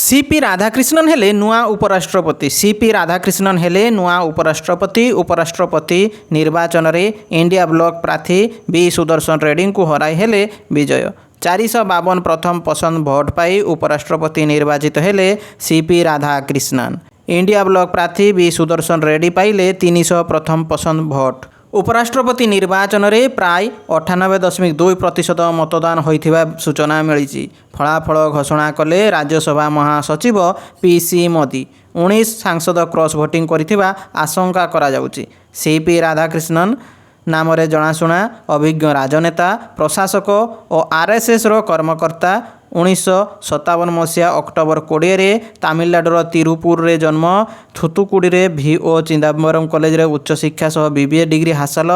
CP Radhakrishnan हेले नुआ उपराष्ट्रपति। सीपी राधाकृष्णन हेले नुआ उपराष्ट्रपति। उपराष्ट्रपति निर्वाचन रे इंडिया ब्लॉक प्रार्थी बी सुदर्शन रेड्डी को हराई हेले विजय। 452 प्रथम पसंद भोट पाई उपराष्ट्रपति निर्वाचित हेले सीपी राधाकृष्णन। इंडिया ब्लॉक प्रार्थी बी सुदर्शन रेड्डी पाइले 300 प्रथम पसंद भोट। उपराष्ट्रपति निर्वाचन में प्राय 98.2% मतदान होइथिबा सूचना मिली। फलाफल घोषणा कले राज्यसभा महासचिव पीसी मोदी। 19 सांसद क्रॉस वोटिंग करिथिबा आशंका करा जाउची। सीपी राधाकृष्णन नाम रे जनाशुना अभिज्ञ राजनेता, प्रशासक और आरएसएस रो कर्मकर्ता। 1957 मसीहा अक्टोबर 20 रे तमिलनाडुर तिरुपुर रे जन्म। थुथुकुडी रे VO चिदम्बरम कॉलेज रे उच्च शिक्षा सह BBA डिग्री हासिल।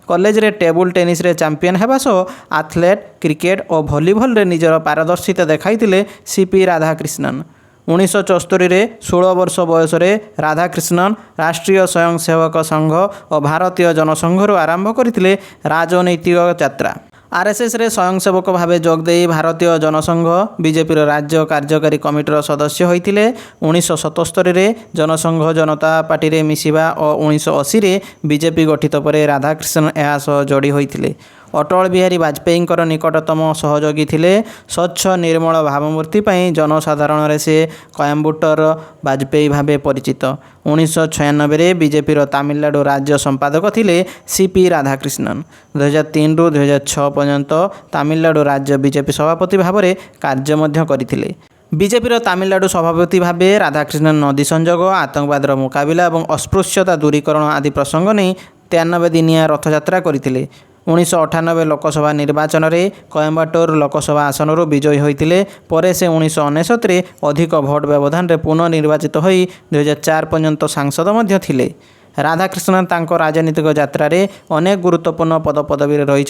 कॉलेज रे टेबल टेनिस रे चैंपियन हेबा सह एथलेट, क्रिकेट और वॉलीबॉल रे निजर पारदर्शिता देखाइतिले सीपी राधाकृष्णन। 1974 रे 16 वर्ष बयस रे राधाकृष्णन राष्ट्रीय स्वयंसेवक संघ और भारतीय जनसंघ आरंभ करथिले राजनैतिक यात्रा। आरएसएस रे स्वयंसेवक भावे जोगदे भारतीय जनसंघ बीजेपी राज्य कार्यकारी कमिटर सदस्य होइतिले। 1977 रे जनसंघ जनता पार्टी रे मिसिबा और 1980 रे बीजेपी गठित पर राधाकृष्णन एहा सह जोड़ी होइतिले। अटल बिहारी वाजपेयी निकटतम सहयोगी थिले। स्वच्छ निर्मल भावमूर्ति पई जनसाधारण रे से कोयम्बटूर वाजपेयी भावे परिचित। 1996 रे बीजेपी तमिलनाडु राज्य संपादक थिले सीपी राधाकृष्णन। 2003 रु 2006 पर्यंत तमिलनाडु राज्य बीजेपी सभापति भाव कार्य मध्य करथिले। बीजेपी तमिलनाडु सभापति भावे राधाकृष्णन नदी संजोग, आतंकवाद मुकाबिला और अस्पृश्यता दूरीकरण आदि प्रसंग नहीं 93 दिनिया रथयात्रा करथिले। 1998 लोकसभा निर्वाचन में कोयम्बटूर लोकसभा आसन विजयी होते पर से 1999 रे अधिक भोट व्यवधान पुनर्निर्वाचित होई 2004 पर्यंत सांसद मध्य थिले। राधाकृष्णन तांको राजनीतिक यात्रा रे अनेक गुरुत्वपूर्ण पदपदवी रही।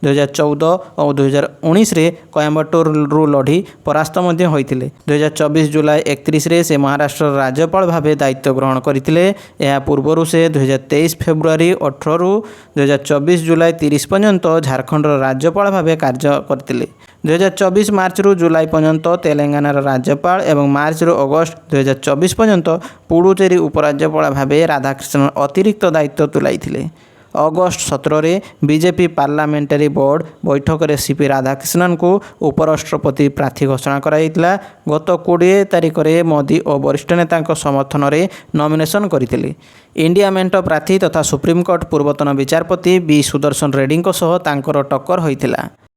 2014 और 2019 रे कोयम्बटूर रु लढ़ी परास्त मध्य होइतिले। 2024 जुलाई 31 रे से महाराष्ट्र राज्यपाल भावे दायित्व ग्रहण करथिले। एहा पूर्वरु से 2023 फेब्रुआरी 18 रु 2024 जुलाई 30 पर्यंत झारखंड राज्यपाल भावे कार्य करथिले। 2024 मार्च रु जुलाई पर्यंत तेलंगानार राज्यपाल एवं मार्च रु अगस्त 2024 पर्यंत पुडुचेरी उपराज्यपाल भावे राधाकृष्णन अतिरिक्त दायित्व तुलाइथिले। अगस्त 17 रे बीजेपी पार्लियामेंटारी बोर्ड बैठक में सीपी राधाकृष्णन को उपराष्ट्रपति प्रार्थी घोषणा कराइतिला। गत 20 तारिख में मोदी और वरिष्ठ नेता समर्थन में नॉमिनेशन करथिले। इंडिया मेंट प्रार्थी तथा सुप्रीमकोर्ट पूर्वतन विचारपति बी सुदर्शन रेड्डी सह तांकर टक्कर होइतिला।